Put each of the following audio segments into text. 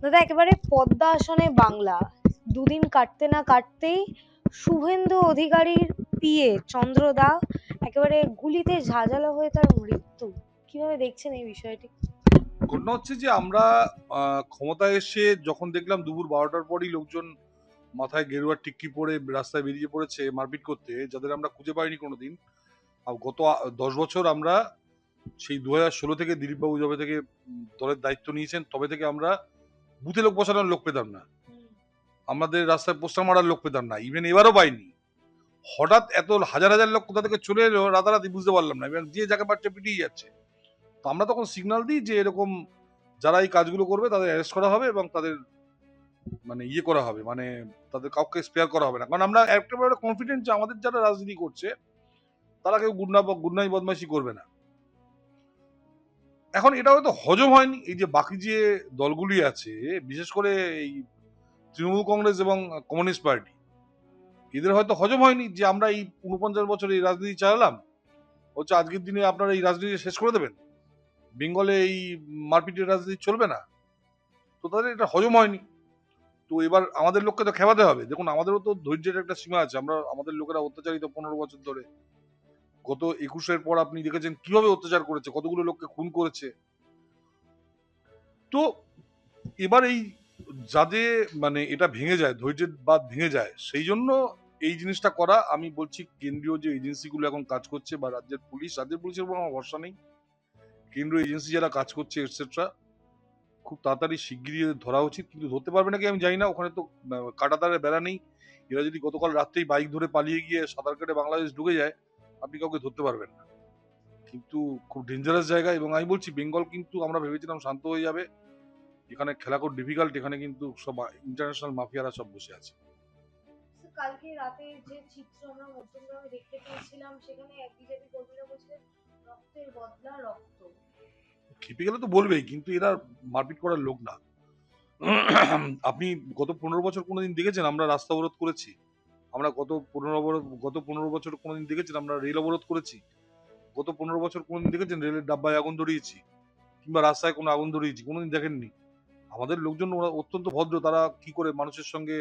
দাদা একেবারে পদ্মা আসনে বাংলা, দুদিন কাটতে না কাটতেই শুভেন্দু অধিকারীর পিএ চন্দ্রদা একেবারে গুলিতে ঝাঁঝালো হয়ে তার মৃত্যু। কিভাবে দেখছেন এই বিষয়টি? ঘটনা হচ্ছে যে আমরা ক্ষমতায় এসে যখন দেখলাম দুপুর 12টার পরই লোকজন মাথায় গেরুয়ার টিক্কি পরে রাস্তায় বেরিয়ে পড়েছে মারপিট করতে, যাদের আমরা খুঁজে পাইনি কোনোদিন। আর গত 10 বছর আমরা সেই 2016 থেকে দিলীপবাবু যবে থেকে দলের দায়িত্ব নিয়েছেন তবে থেকে আমরা বুথে লোক বসানোর লোক পেতাম না, আমাদের রাস্তায় পোস্টার মারার লোক পেতাম না, ইভেন এবারও পাইনি। হঠাৎ এত হাজার হাজার লোক কোথা থেকে চলে এলো রাতারাতি বুঝতে পারলাম না, এবং যে যাকে পাচ্ছে পিটিয়ে যাচ্ছে। তো আমরা তখন সিগন্যাল দিই যে এরকম যারা এই কাজগুলো করবে তাদের অ্যারেস্ট করা হবে এবং তাদের মানে ইয়ে করা হবে, মানে তাদের কাউকে স্পেয়ার করা হবে না, কারণ আমরা একেবারে কনফিডেন্ট যে আমাদের যারা রাজনীতি করছে তারা কেউ গুন্ডাই বদমাইশি করবে না। এখন এটা হয়তো হজম হয়নি এই যে বাকি যে দলগুলি আছে, বিশেষ করে এই তৃণমূল কংগ্রেস এবং কমিউনিস্ট পার্টি, এদের হয়তো হজম হয়নি যে আমরা এই 49 বছর এই রাজনীতি চালালাম, হচ্ছে আজকের দিনে আপনারা এই রাজনীতি শেষ করে দেবেন, বেঙ্গলে এই মারপিটের রাজনীতি চলবে না। তো তাদের এটা হজম হয়নি। তো এবার আমাদের লোককে তো খেপাতে হবে। দেখুন আমাদেরও তো ধৈর্যের একটা সীমা আছে, আমরা আমাদের লোকেরা অত্যাচারিত 15 বছর ধরে। গত 21-এর পর আপনি দেখেছেন কিভাবে অত্যাচার করেছে, কতগুলো লোককে খুন করেছে। তো এবার এই যাতে মানে এটা ভেঙে যায়, ধৈর্যের বাঁধ ভেঙে যায়, সেই জন্য এই জিনিসটা করা। আমি বলছি কেন্দ্রীয় যে এজেন্সিগুলো এখন কাজ করছে বা রাজ্যের পুলিশের উপর আমার ভরসা নেই। কেন্দ্রীয় এজেন্সি যারা কাজ করছে এটসেট্রা, খুব তাড়াতাড়ি শিগগিরই এদের ধরা উচিত। কিন্তু ধরতে পারবে নাকি আমি জানি না, ওখানে তো কাঁটাতারের বেড়া নেই। এরা যদি গতকাল রাত্রেই বাইক ধরে পালিয়ে গিয়ে সাঁতার কেটে বাংলাদেশ ঢুকে যায়, আপনি কাউকে ধরতে পারবেন না। কিন্তু খুব ডেঞ্জারাস জায়গা, এবং আমি বলছি বেঙ্গল কিন্তু আমরা ভেবেছিলাম শান্ত হয়ে যাবে, এখানে খেলা খুব ডিফিকাল্ট, এখানে কিন্তু সব ইন্টারন্যাশনাল মাফিয়ারা সব বসে আছে। কালকে রাতে যে চিত্র আমরা মধ্যমগ্রামে দেখতে পেয়েছিলাম, সেখানে এক বিজেপি কর্মীরা বলছিলেন রক্তের বদলা রক্ত। খেপে গেলে তো বলবেই, কিন্তু এরা মারপিট করার লোক না। আপনি গত 15 বছর কোনোদিন দেখেছেন আমরা রাস্তা অবরোধ করেছি? আমরা গত 15 বছর কোনোদিন দেখেছেন আমরা রেল অবরোধ করেছি? গত 15 বছর কোনোদিন দেখেছেন রেলের ডাব্বায় আগুন ধরিয়েছি কিংবা রাস্তায় কোনো আগুন ধরিয়েছি? কোনোদিন দেখেননি। আমাদের লোকজন ওরা অত্যন্ত ভদ্র, তারা কি করে মানুষের সঙ্গে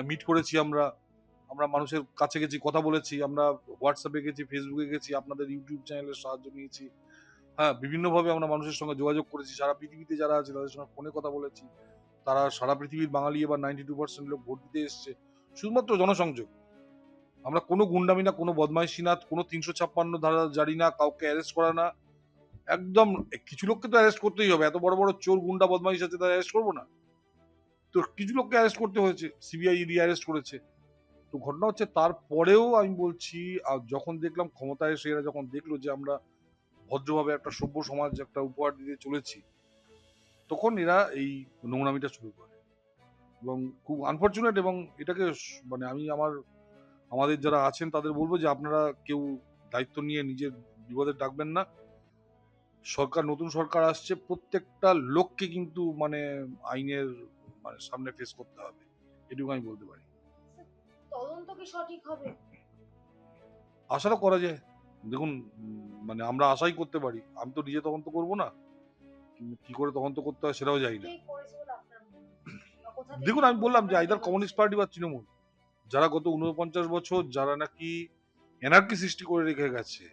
মিট করেছি আমরা, আমরা মানুষের কাছে গেছি, কথা বলেছি, আমরা হোয়াটসঅ্যাপে গেছি, ফেসবুকে গেছি, আপনাদের ইউটিউব চ্যানেলের সাহায্য নিয়েছি। হ্যাঁ, বিভিন্নভাবে আমরা মানুষের সঙ্গে যোগাযোগ করেছি, সারা পৃথিবীতে যারা আছে তাদের সঙ্গে ফোনে কথা বলেছি। তারা সারা পৃথিবীর বাঙালি এবার 92% লোক ভোট দিতে এসছে শুধুমাত্র জনসংযোগ। আমরা কোনো গুন্ডামি না, কোনো বদমাইশি না, কোনো 356 ধারা জারি না, কাউকে অ্যারেস্ট করা না। একদম কিছু লোককে তো অ্যারেস্ট করতেই হবে, এত বড় বড় চোর গুন্ডা বদমাইশ আছে, তারা অ্যারেস্ট করবো না? তো কিছু লোককে অ্যারেস্ট করতে হয়েছে, সিবিআই ইডি অ্যারেস্ট করেছে। তো ঘটনা হচ্ছে তারপরেও আমি বলছি, যখন দেখলাম ক্ষমতায় এসে এরা যখন দেখলো যে আমরা ভদ্রভাবে একটা সভ্য সমাজ একটা উপহার দিতে চলেছি, তখন এরা এই নোংরামিটা শুরু করে। এবং খুব আনফর্চুনেট, এবং এটাকে মানে আমি আমাদের যারা আছেন তাদের বলবো যে আপনারা কেউ দায়িত্ব নিয়ে নিজের বিপদে ডাকবেন না। নতুন সরকার আসছে, প্রত্যেকটা লোককে কিন্তু মানে আইনের মানে সামনে ফেস করতে হবে, এটুকু আমি বলতে পারি। তদন্ত কি সঠিক হবে? আশাটা করা যায়। দেখুন মানে আমরা আশাই করতে পারি, আমি তো নিজে তদন্ত করবো না, কি করে তদন্ত করতে হয় সেটাও জানি না। কে করেছে বলে আপনার মনে হয়? বা কোথা থেকে দেখুন এই আমি বললাম যে পরিকল্পনাটি আইদার হচ্ছে? কমিউনিস্ট পার্টি বা তৃণমূল, যারা গত 49 বছর যারা নাকি এনার্কি সৃষ্টি করে রেখে গেছে,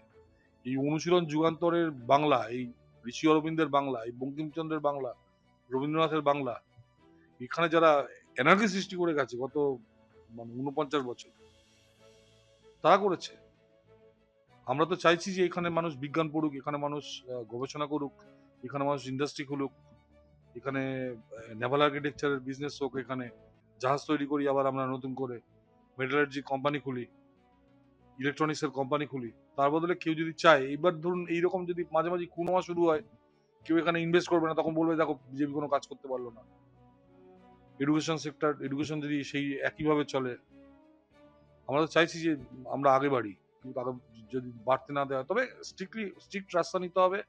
এই অনুশীলন যুগান্তরের বাংলা, এই ঋষি অরবিন্দের বাংলা, এই বঙ্কিমচন্দ্রের বাংলা, রবীন্দ্রনাথের বাংলা, এখানে যারা এনার্জি সৃষ্টি করে গেছে গত মানে 49 বছর, তারা করেছে। আমরা তো চাইছি যে এখানে মানুষ বিজ্ঞান পড়ুক, এখানে মানুষ গবেষণা করুক, এখানে মানুষ ইন্ডাস্ট্রি খুলুক, এখানে নেভাল আর্কিটেকচারের বিজনেস হোক, এখানে জাহাজ তৈরি করি আবার আমরা নতুন করে, মেটালার্জি কোম্পানি খুলি, ইলেকট্রনিক্স এর কোম্পানি খুলি। তার বদলে কেউ যদি চায়, এইবার ধরুন এইরকম যদি মাঝে মাঝে খুন হওয়া শুরু হয়, কেউ এখানে ইনভেস্ট করবে না, তখন বলবে দেখো বিজেপি কোনো কাজ করতে পারলো না। এডুকেশন যদি সেই একইভাবে চলে, আমরা তো চাইছি যে আমরা আগে বাড়ি, কিন্তু তাকে যদি বাড়তে না দেওয়া, তবে স্ট্রিক্ট রাস্তা নিতে হবে।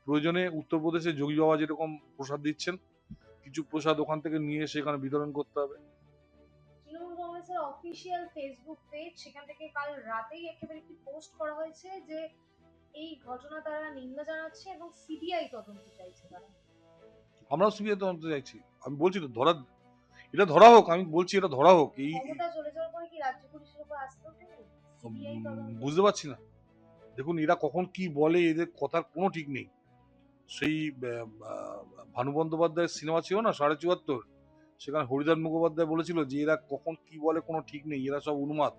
প্রয়োজনে উত্তরপ্রদেশে যোগী বাবা যেরকম প্রসাদ দিচ্ছেন, কিছু প্রসাদ ওখান থেকে নিয়ে সেখানে বিতরণ করতে হবে। তৃণমূল কংগ্রেসের অফিসিয়াল ফেসবুক পেজ, সেখান থেকে কাল রাতেই একেবারে একটি পোস্ট করা হয়েছে যে এই ঘটনা তারা নিন্দা জানাচ্ছে এবং সিবিআই তদন্ত চাইছে তারা। আমরাও সিবিআই তদন্ত চাইছি। আমি বলছি তো এটা ধরা হোক, আমি বলছি এটা ধরা হোক। ক্ষমতা চলে যাওয়ার পরে কি রাজ্য পুলিশের উপর আস্থা উঠে গেল? সিবিআই তদন্ত বুঝতে পারছি না। দেখুন এরা কখন কি বলে, এদের কথার কোনো ঠিক নেই। সেই ভানু বন্দ্যোপাধ্যায়ের সিনেমা ছিল না ৭৭.৫, সেখানে হরিদাস মুখোপাধ্যায় বলেছিল যে এরা কখন কি বলে কোনো ঠিক নেই, এরা সব উন্মাদ।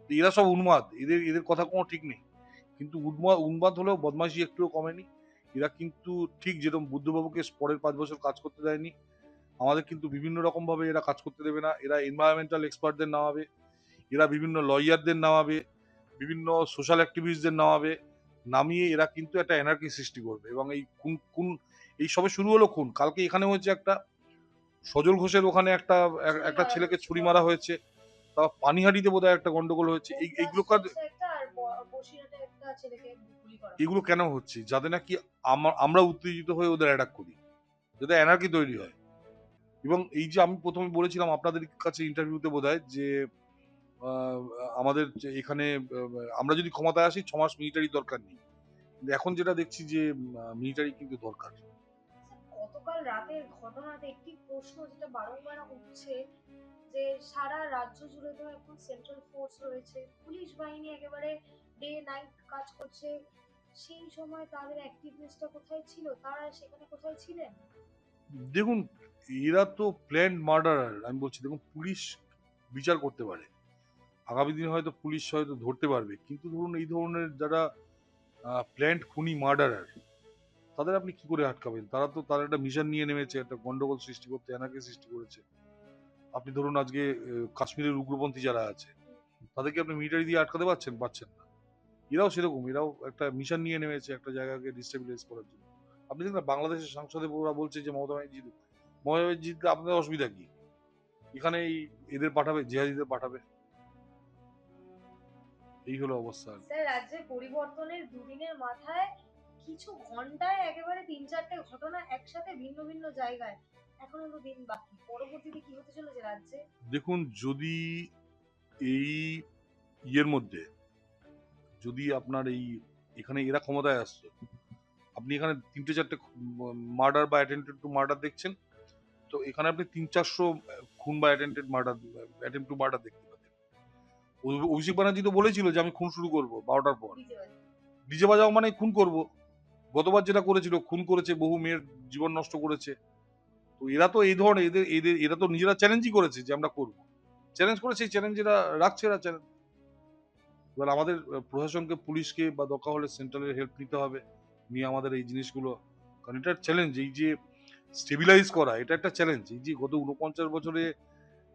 তো এরা সব উন্মাদ, এদের এদের কথা কোনো ঠিক নেই। কিন্তু উন্মাদ হলেও বদমাইশি একটুও কমেনি। এরা কিন্তু ঠিক যেরকম বুদ্ধবাবুকে পরের ৫ বছর কাজ করতে দেয়নি, আমাদের কিন্তু বিভিন্ন রকম ভাবে এরা কাজ করতে দেবে না। এরা এনভায়রনমেন্টাল এক্সপার্টদের নামাবে, এরা বিভিন্ন লয়ারদের নামাবে, বিভিন্ন সোশ্যাল অ্যাক্টিভিস্টদের নামাবে, নামিয়ে এরা কিন্তু একটা এনার্কি সৃষ্টি করবে। এবং এই খুন খুন এই সবে শুরু হলো খুন, কালকে এখানে হয়েছে একটা সজল ঘোষের ওখানে ছুরি একটা মারা ছেলেকে হয়েছে ছুরি মারা বড়। হয়েছে। তারপর পানিহাটিতে বোধহয় একটা গন্ডগোল হয়েছে। এইগুলোকার গোপলাস্ট্রিক্সে একটা আর বসিরহাটে একটা ছেলেকে গুলি করা এগুলো হয়েছে। কেন হচ্ছে? যাতে নাকি আমরা উত্তেজিত হয়ে ওদের অ্যাটাক করি, যাতে এনার্কি তৈরি হয়। এবং এই যে আমি প্রথমে বলেছিলাম আপনাদের কাছে ইন্টারভিউতে বোধহয় যে আহ, আমাদের যে এখানে আমরা যদি ক্ষমতায় আসি 6 মাস মিলিটারি দরকার নেই, কিন্তু এখন যেটা দেখছি যে মিলিটারি কিন্তু দরকার। গতকাল রাতের ঘটনাতে একটি প্রশ্ন যেটা বারংবার উঠছে যে সারা রাজ্য জুড়ে তো এখন সেন্ট্রাল ফোর্স রয়েছে, পুলিশ বাহিনী একেবারে ডে নাইট কাজ করছে, সেই সময় তাদের অ্যাক্টিভনেসটা কোথায় ছিল, তারা সেখানে কোথায় ছিলেন? দেখুন এরা তো প্ল্যান্ড মার্ডারার। আমি বলছি দেখুন পুলিশ বিচার করতে পারে, আগামী দিনে হয়তো পুলিশ হয়তো ধরতে পারবে, কিন্তু ধরুন এই ধরনের যারা প্ল্যান্ড খুনি মার্ডারার, তাদের আপনি কি করে আটকাবেন? তারা একটা মিশন নিয়ে নেমেছে, একটা গন্ডগোল সৃষ্টি করতে, এনাকে সৃষ্টি করেছে। আপনি ধরুন আজকে কাশ্মীরের উগ্রপন্থী যারা আছে, তাদেরকে আপনি মিলিটারি দিয়ে আটকাতে পারছেন না। এরাও সেরকম, এরাও একটা মিশন নিয়ে নেমেছে একটা জায়গাকে ডিস্টেবিলাইজ করার জন্য। আপনি দেখুন না, বাংলাদেশের সংসদে ওরা বলছে যে মমতা ব্যানার্জি জিতুক। মমতা ব্যানার্জি জিতলে আপনাদের অসুবিধা কি? এখানে এদের পাঠাবে, জিহাদিদের পাঠাবে। এই হলো অবস্থা আর কি। স্যার, রাজ্যের পরিবর্তনের দুদিনের মাথায় কিছু ঘন্টায় একেবারে ৩-৪টে ঘটনা একসাথে ভিন্ন ভিন্ন জায়গায়। এখনো তো দিন বাকি, পরবর্তীতে কি হতে চলেছে রাজ্যে? দেখুন যদি এই ইয়ের মধ্যে, যদি আপনার এখানে এরা ক্ষমতায় আসছে, আপনি এখানে ৩-৪টে মার্ডার বা অ্যাটেম্পটেড টু মার্ডার দেখছেন, তো এখানে আপনি ৩-৪০০ খুন বা অ্যাটেম্প টু মার্ডার দেখতে পাচ্ছেন। অভিষেক ব্যানার্জি তো বলেছিল যে আমি খুন শুরু করবো ১২টার পর। বিজয়। ডিজে বাজাও মানে খুন করব। গতবার যেটা করেছিল, খুন করেছে, বহু মেয়ের জীবন নষ্ট করেছে। তো এরা তো এই ধরনের, এরা তো নিজেরা চ্যালেঞ্জই করেছে যে আমরা করব। চ্যালেঞ্জ করে সেই চ্যালেঞ্জ এরা রাখছে, এরা চ্যালেঞ্জ। এবার আমাদের প্রশাসনকে, পুলিশকে বা দরকার হলে সেন্ট্রালের হেল্প নিতে হবে, নিয়ে আমাদের এই জিনিসগুলো, কারণ এটা চ্যালেঞ্জ। এই যে স্টেবিলাইজ করা, এটা একটা চ্যালেঞ্জ। এই যে গত ৪৯ বছরে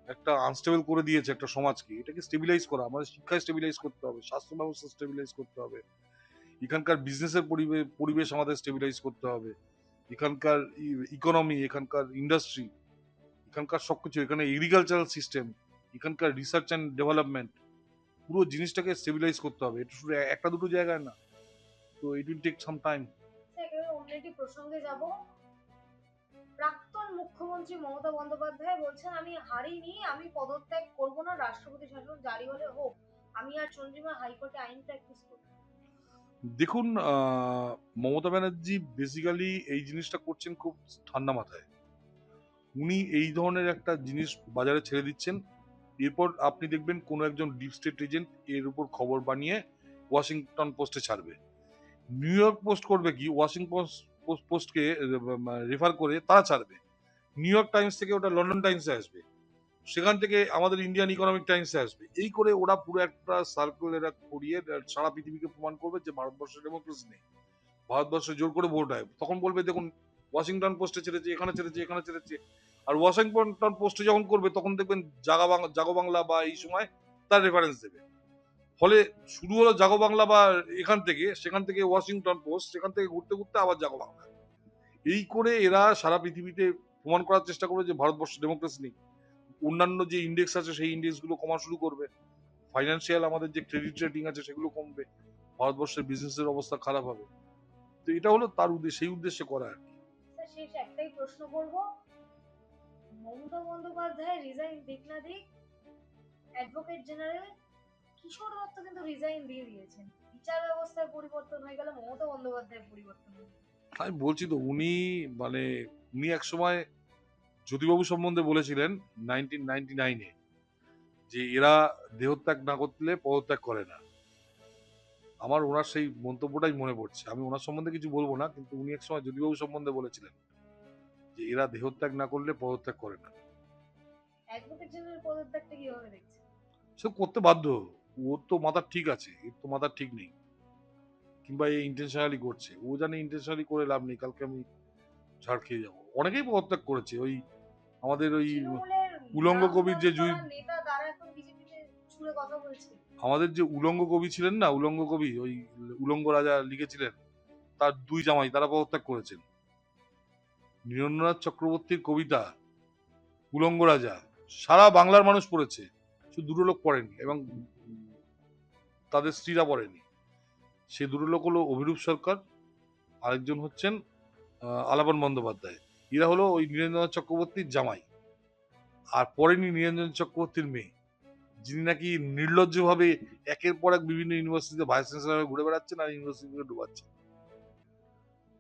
একটা আনস্টেবল করে দিয়েছে একটা সমাজকে, এটাকে স্টেবিলাইজ করা, আমাদের শিক্ষায় স্টেবিলাইজ করতে হবে, স্বাস্থ্য ব্যবস্থা স্টেবিলাইজ করতে হবে, এখানকার বিজনেসের পরিবেশ আমাদের স্টেবিলাইজ করতে হবে, এখানকার ইকোনমি, এখানকার ইন্ডাস্ট্রি, এখানকার সবকিছু, এখানে এগ্রিকালচারাল সিস্টেম, এখানকার রিসার্চ অ্যান্ড ডেভেলপমেন্ট, পুরো জিনিসটাকে স্টেবিলাইজ করতে হবে। এটা শুধু একটা দুটো জায়গায় না। তো it will take some time. Sir, একেবারে অন্য একটি প্রসঙ্গে যাব। প্রাক্তন মুখ্যমন্ত্রী মমতা বন্দ্যোপাধ্যায় বলছেন আমি হারিনি, আমি পদত্যাগ করব না, রাষ্ট্রপতি শাসন জারি হলে হোক, আমি আর চন্দ্রিমা হাইকোর্টে আইন প্র্যাকটিস করব। দেখুন মমতা ব্যানার্জি বেসিক্যালি এই জিনিসটা করছেন খুব ঠান্ডা মাথায়। উনি এই ধরনের একটা জিনিস বাজারে ছেড়ে দিচ্ছেন, এরপর আপনি দেখবেন কোনো একজন ডিপ স্টেট এজেন্ট এর উপর খবর বানিয়ে ওয়াশিংটন পোস্টে ছাড়বে। নিউ ইয়র্ক পোস্ট করবে কি, পোস্টকে রেফার করে তারা ছাড়বে। নিউ ইয়র্ক টাইমস থেকে ওটা লন্ডন টাইমসে আসবে, সেখান থেকে আমাদের ইন্ডিয়ান ইকোনমিক টাইমসে আসবে। এই করে ওরা পুরো একটা সার্কেল এরা করিয়ে সারা পৃথিবীকে প্রমাণ করবে যে ভারতবর্ষে ডেমোক্রেসি নেই, ভারতবর্ষে জোর করে ভোট হয়। তখন বলবে দেখুন ওয়াশিংটন পোস্টে ছেড়েছে, এখানে ছেড়েছে, এখানে ছেড়েছে। আর ওয়াশিংটন পোস্টে যখন করবে তখন দেখবেন জাগো বাংলা বা এই সময় তার রেফারেন্স দেবে। ফলে শুরু হলো জাগো বাংলা বা এখান থেকে, সেখান থেকে ওয়াশিংটন পোস্ট, সেখান থেকে ঘুরতে ঘুরতে আবার জাগো বাংলা। এই করে এরা সারা পৃথিবীতে প্রমাণ করার চেষ্টা করবে যে ভারতবর্ষে ডেমোক্রেসি নেই। অন্যান্য যে ইন্ডেক্স আছে সেই ইন্ডেক্স গুলো কমা শুরু করবে, ফাইন্যান্সিয়াল আমাদের যে ক্রেডিট রেটিং আছে সেগুলো কমবে, ভারতবর্ষের বিজনেসের অবস্থা খারাপ হবে। তো এটা হলো তার উদ্দেশ্য, সেই উদ্দেশ্যে করা আর কি। স্যার, শেষ একটাই প্রশ্ন করব। মমতা বন্দ্যোপাধ্যায় রিজাইন দিক না দিক, অ্যাডভোকেট জেনারেল কিশোর দত্ত কিন্তু রিজাইন দিয়ে দিয়েছেন। বিচার ব্যবস্থায় পরিবর্তন হয়ে গেল, মমতা বন্দ্যোপাধ্যায়ের পরিবর্তন হয়ে গেল। আমি বলছি তো মানে উনি এক সময় জ্যোতিবাবু সম্বন্ধে বলেছিলেন 1999-এ যে এরা দেহত্যাগ না করলে পদত্যাগ করে না। আমার ওনার সেই মন্তব্যটাই মনে পড়ছে। আমি ওনার সম্বন্ধে কিছু বলবো না, কিন্তু উনি এক সময় জ্যোতিবাবু সম্বন্ধে বলেছিলেন যে এরা দেহত্যাগ না করলে পদত্যাগ করে না। অ্যাডভোকেট জেনারেল পদত্যাগটা কিভাবে দেখছেন? সে করতে বাধ্য। ওর তো মাথা ঠিক আছে, এর তো মাথা ঠিক নেই, কিংবা এ ইন্টেনশনালি করছে। ও জানে ইন্টেনশনালি করে লাভ নেই, কালকে আমি ঝাড় খেয়ে যাবো। অনেকেই পদত্যাগ করেছে। ওই আমাদের ওই তৃণমূলের উলঙ্গ নাম কবির দাম যে করা নেতা তারা এখন বিজেপিতে ছুড়ে কথা বলছে। আমাদের যে উলঙ্গ কবি ছিলেন না, উলঙ্গ কবি, ওই উলঙ্গ রাজা লিখেছিলেন, তার দুই জামাই তারা পদত্যাগ করেছেন। নীরেন্দ্রনাথ চক্রবর্তীর কবিতা উলঙ্গ রাজা সারা বাংলার মানুষ পড়েছে, শুধু দুটো লোক পড়েনি, এবং তাদের স্ত্রীরা পড়েনি। সে দুটো লোক হলো অভিরূপ সরকার, আরেকজন হচ্ছেন আলাপন বন্দ্যোপাধ্যায়। এরা হলো ওই নীরেন্দ্রনাথ চক্রবর্তীর জামাই। আর পড়েনি নীরেন্দ্রনাথ চক্রবর্তীর মেয়ে, যিনি নাকি নির্লজ্জভাবে একের পর এক বিভিন্ন ইউনিভার্সিটিতে ভাইস চ্যান্সেলর হয়ে ঘুরে বেড়াচ্ছেন আর ইউনিভার্সিটিকে ডুবাচ্ছেন।